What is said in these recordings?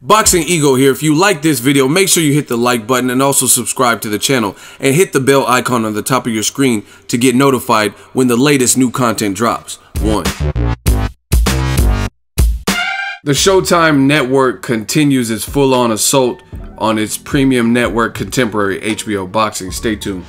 Boxing Ego here. If you like this video, make sure you hit the like button and also subscribe to the channel and hit the bell icon on the top of your screen to get notified when the latest new content drops. 1. The Showtime network continues its full-on assault on its premium network contemporary HBO boxing. Stay tuned.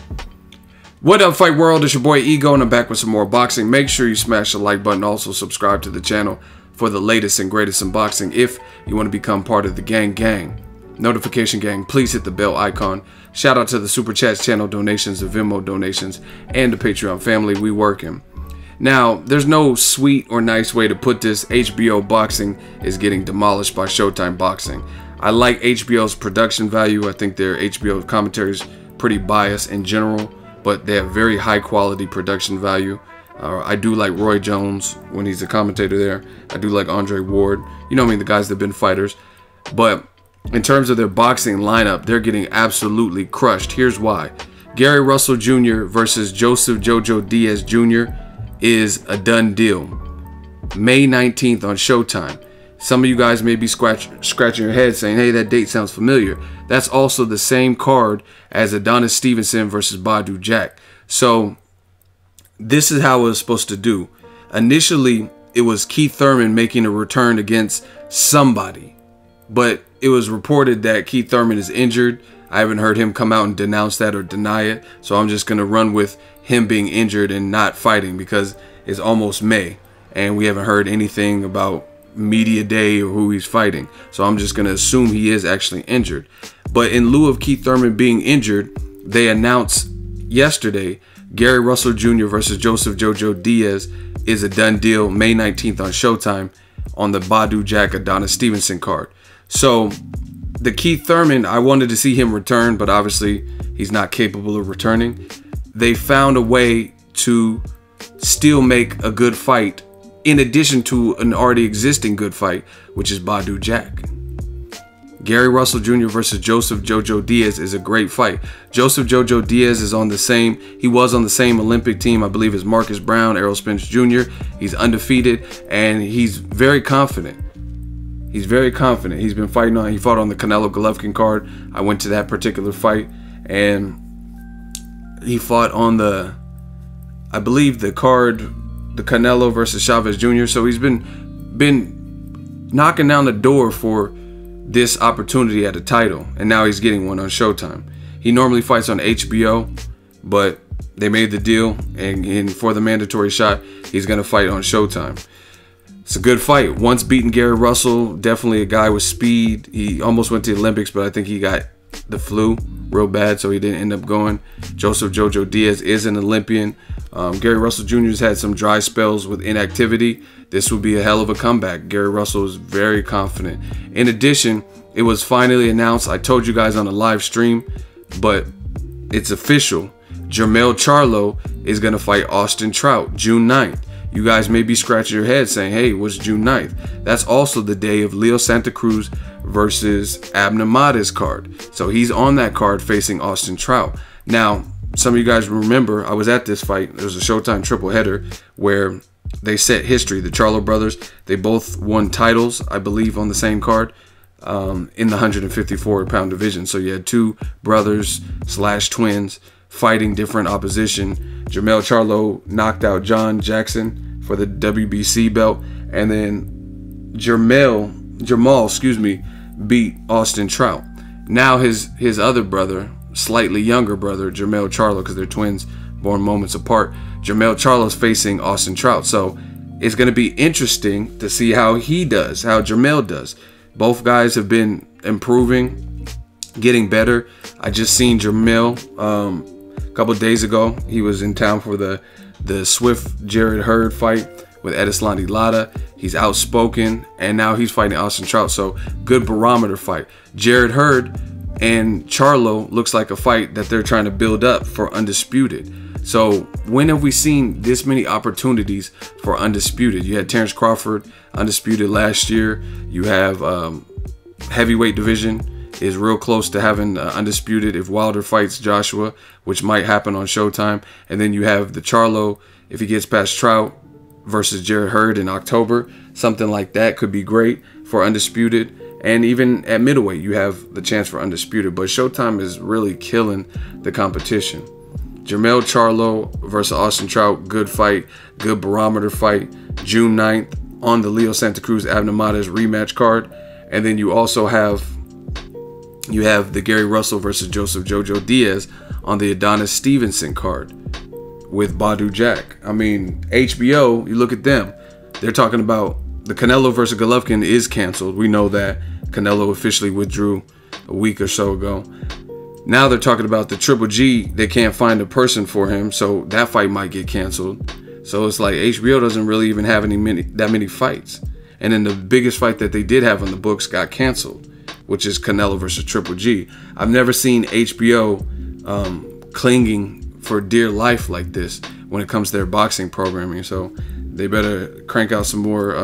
What up, Fight World? It's your boy Ego and I'm back with some more boxing. Make sure you smash the like button. Also subscribe to the channel for the latest and greatest in boxing. If you want to become part of the gang, notification gang, please hit the bell icon. Shout out to the Super Chats channel donations, the Venmo donations, and the Patreon family. We working. Now, there's no sweet or nice way to put this. HBO boxing is getting demolished by Showtime boxing. I like HBO's production value. I think their HBO commentary is pretty biased in general, but they have very high quality production value. I do like Roy Jones when he's a commentator there. I do like Andre Ward. You know what I mean, the guys that have been fighters. But in terms of their boxing lineup, they're getting absolutely crushed. Here's why. Gary Russell Jr. versus Joseph JoJo Diaz Jr. is a done deal. May 19th on Showtime. Some of you guys may be scratching your head saying, hey, that date sounds familiar. That's also the same card as ADONIS Stevenson versus BADOU Jack. So this is how it was supposed to do. Initially, it was Keith Thurman making a return against somebody, but it was reported that Keith Thurman is injured. I haven't heard him come out and denounce that or deny it, so I'm just going to run with him being injured and not fighting because it's almost May, and we haven't heard anything about media day or who he's fighting, so I'm just going to assume he is actually injured. But in lieu of Keith Thurman being injured, they announced yesterday Gary Russell Jr. versus Joseph JoJo Diaz is a done deal, May 19th on Showtime on the BADOU Jack Adonis Stevenson card. So the Keith Thurman, I wanted to see him return, but obviously he's not capable of returning. They found a way to still make a good fight in addition to an already existing good fight, which is BADOU Jack. Gary Russell Jr. versus Joseph JoJo Diaz is a great fight. Joseph JoJo Diaz is on the same, he was on the same Olympic team, I believe, as Marcus Brown, Errol Spence Jr. He's undefeated and he's very confident. He's very confident. He's been fighting on, he fought on the Canelo Golovkin card. I went to that particular fight and he fought on the, I believe, the card, the Canelo versus Chavez Jr. So he's been knocking down the door for this opportunity at a title, and now he's getting one on Showtime. He normally fights on HBO, but they made the deal, and for the mandatory shot, he's going to fight on Showtime. It's a good fight. Once beaten Gary Russell, definitely a guy with speed. He almost went to the Olympics, but I think he got the flu real bad, so he didn't end up going. Joseph JoJo Diaz is an Olympian. Gary Russell Jr. has had some dry spells with inactivity. This would be a hell of a comeback. Gary Russell is very confident. In addition, it was finally announced, I told you guys on a live stream, but it's official. JERMELL Charlo is going to fight Austin Trout June 9th. You guys may be scratching your head saying, hey, what's June 9th? That's also the day of Leo Santa Cruz versus ABNER card. So he's on that card facing Austin Trout. Now, some of you guys remember, I was at this fight. There was a Showtime triple header where they set history. The Charlo brothers, they both won titles, I believe, on the same card in the 154-pound division. So you had two brothers / twins fighting different opposition. JERMELL Charlo knocked out John Jackson for the WBC belt, and then Jamal, beat Austin Trout. Now his other brother, slightly younger brother, JERMELL Charlo, because they're twins born moments apart, JERMELL Charlo's facing Austin Trout. So it's going to be interesting to see how he does, how JERMELL does. Both guys have been improving, getting better. I just seen JERMELL a couple days ago. He was in town for the Swift Jarrett Hurd fight with Edeslandi Lara. He's outspoken, and now he's fighting Austin Trout. So good barometer fight. Jarrett Hurd and Charlo looks like a fight that they're trying to build up for Undisputed. So when have we seen this many opportunities for Undisputed? You had Terrence Crawford Undisputed last year. You have heavyweight division is real close to having Undisputed if Wilder fights Joshua, which might happen on Showtime. And then you have the Charlo, if he gets past Trout, versus Jarrett Hurd in October. Something like that could be great for Undisputed. And even at middleweight, you have the chance for undisputed. But Showtime is really killing the competition. JERMELL Charlo versus Austin Trout, good fight, good barometer fight. June 9th on the Leo Santa Cruz ABNER rematch card. And then you also have the Gary Russell versus Joseph JOJO Diaz on the ADONIS Stevenson card with Badou Jack. I mean, HBO, you look at them. They're talking about the Canelo versus Golovkin is canceled. We know that. Canelo officially withdrew a week or so ago. Now they're talking about the Triple G. They can't find a person for him, so that fight might get canceled. So it's like HBO doesn't really even have that many fights. And then the biggest fight that they did have on the books got canceled, which is Canelo versus Triple G. I've never seen HBO clinging for dear life like this when it comes to their boxing programming. So they better crank out some more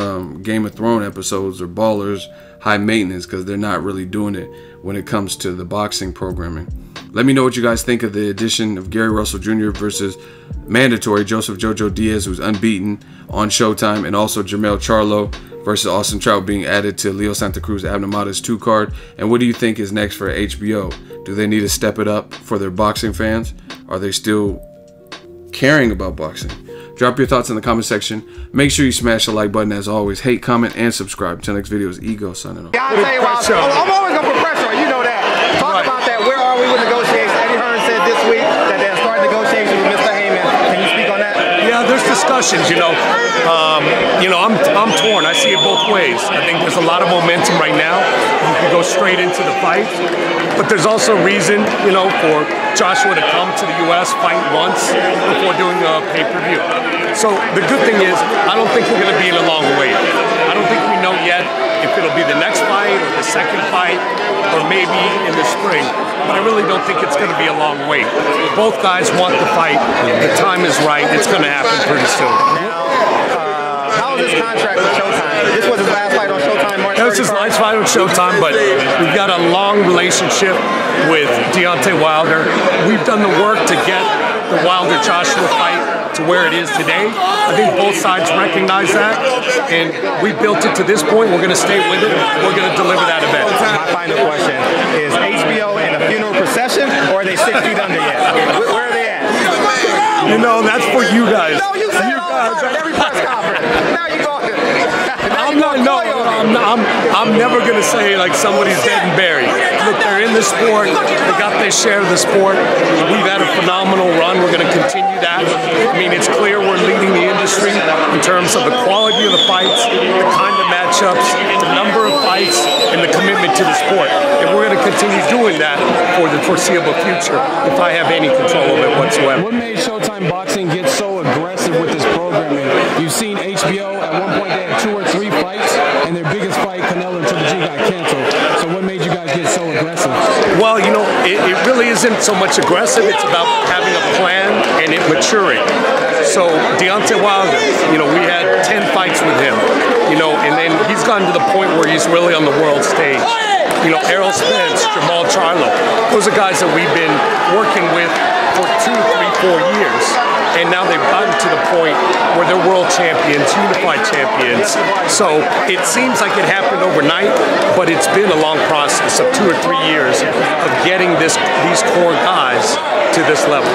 Game of Thrones episodes or Ballers, High Maintenance, because they're not really doing it when it comes to the boxing programming. Let me know what you guys think of the addition of Gary Russell Jr. versus mandatory Joseph JOJO Diaz, who's unbeaten on Showtime, and also JERMELL Charlo versus Austin Trout being added to Leo Santa Cruz ABNER 2 card. And what do you think is next for HBO? Do they need to step it up for their boxing fans? Are they still caring about boxing? Drop your thoughts in the comment section. Make sure you smash the like button as always. Hate, comment, and subscribe. Until next video is Ego signing off. Yeah, I'll tell you what, I'm always going to put pressure on you, know that. Talk about that. Where are we with negotiations? Eddie Hearn said this week that they're starting negotiations with Mr. Heyman. Can you speak on that? Yeah, there's discussions, I'm torn. I see it both ways. I think there's a lot of momentum right now. You can go straight into the fight. But there's also reason, for Joshua to come to the U.S., fight once before doing a pay-per-view. So the good thing is, I don't think we're going to be in a long wait. I don't think we know yet if it'll be the next fight or the second fight or maybe in the spring. But I really don't think it's going to be a long wait. Both guys want the fight. The time is right. It's going to happen pretty soon. How was his contract with Showtime? This was his last fight on Showtime, March 31st? That was his last fight on Showtime, but we've got a long relationship with Deontay Wilder. We've done the work to get the Wilder-Joshua fight to where it is today. I think both sides recognize that, and we built it to this point. We're going to stay with it. We're going to deliver that event. My final question is: HBO in a funeral procession, or are they 6 feet under yet? Where are they at? That's for you guys. No, you say it all the time at every press conference. Now you go. I'm never gonna say like somebody's dead and buried. Look, they're in the sport. They got their share of the sport. We've had a phenomenal run. We're gonna continue that. I mean, it's clear we're leading the industry in terms of the quality of the fights, the kind of matchups, the number of fights, and the commitment to the sport. And we're gonna continue doing that for the foreseeable future if I have any control of it whatsoever. What made Showtime Boxing get so aggressive with this programming? You've seen HBO, at one point they had 2 or 3 fights, and their biggest fight, Canelo and Triple G, got canceled. So what made you guys get so aggressive? Well, it really isn't so much aggressive. It's about having a plan and it maturing. So Deontay Wilder, we had 10 fights with him, and then he's gotten to the point where he's really on the world stage. Errol Spence, Jamal Charlo, those are guys that we've been working with for 2, 3, 4 years. And now they've gotten to the point where they're world champions, unified champions. So it seems like it happened overnight, but it's been a long process of 2 or 3 years of getting these core guys to this level.